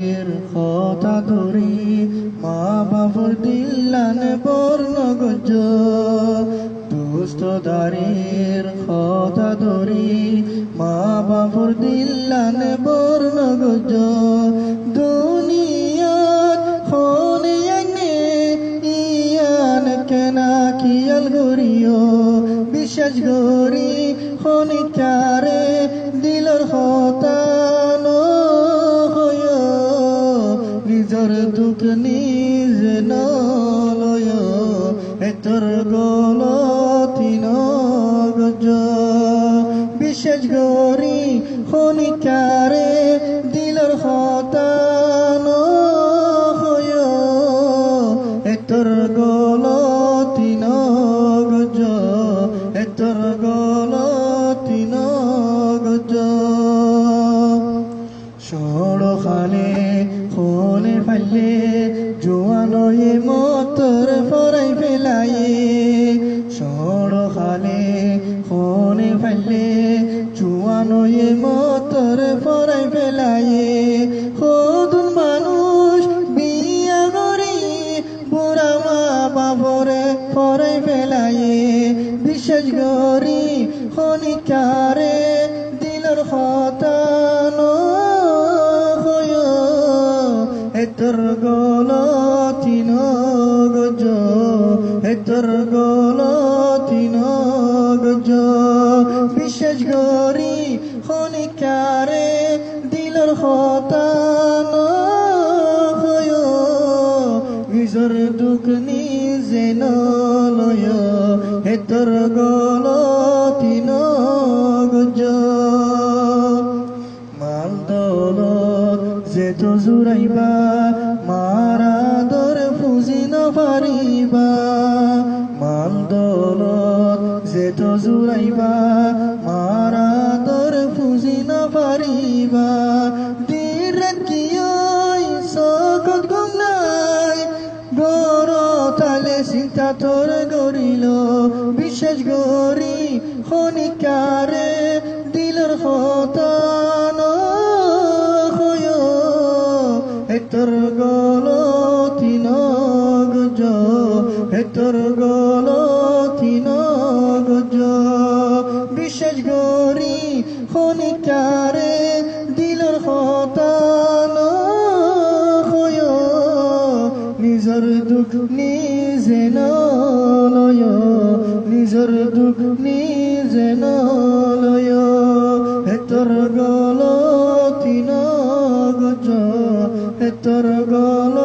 কথা ধরি মা বাবুর দিল্লান বর্ণ গজ দুষ্ট দারির কথা ধরি মা বাবুর দিল্লান বর্ণ গজ দুনিয়াত খনে আনে ইয়ান কেনা কিয়াল গরিও বিশ্বাস গরি খনিকারে দিলর হতান নিজর দুঃখ নিজ নলয় এতর গলতি নগজ বিশেষ গরি খনিকারে দিলর হতান এতর গলতি নগজ এতর গলতি নগজ সড়খালে খোলে ফাইলে জোয়ানয়ে মতর ফরাই ফেলায়ে সড়খালে খোলে ফাইলে জোয়ানয়ে মতর ফরাই ফেলায়ে খোদুন মানুষ বিয়া করি বুড়া মা বাবরে ফরাই ফেলায়ে বিশেষ গরি খনিকারে দিলর হতান এতর গলতি নগজ এতর গলতি নগজ বিশেষ গরি খনিকারে দিলর হতান নিজর দুঃখ নিজে নলয় এতর গলতি নগজ মাল দৌলত যেত জুরাইবা মারা দর ফুজি নপারিবা মাল দৌলত যেত জুরাইবা মারা দর ফুজি নপারিবা দিন রাখিয়ই সকল গমলাই গর তালে চিন্তা তোর গরিল বিশেষ গরি খনিকারে দিলর হতান এতর গলতি নগজ এতর গলতি নগজ বিশেষ গরি খনিকারে দিলর হতান নিজর দুঃখ নিজে নলয় নিজর দুঃখ নিজে নলয় এতর গলতি নগজ এতর গল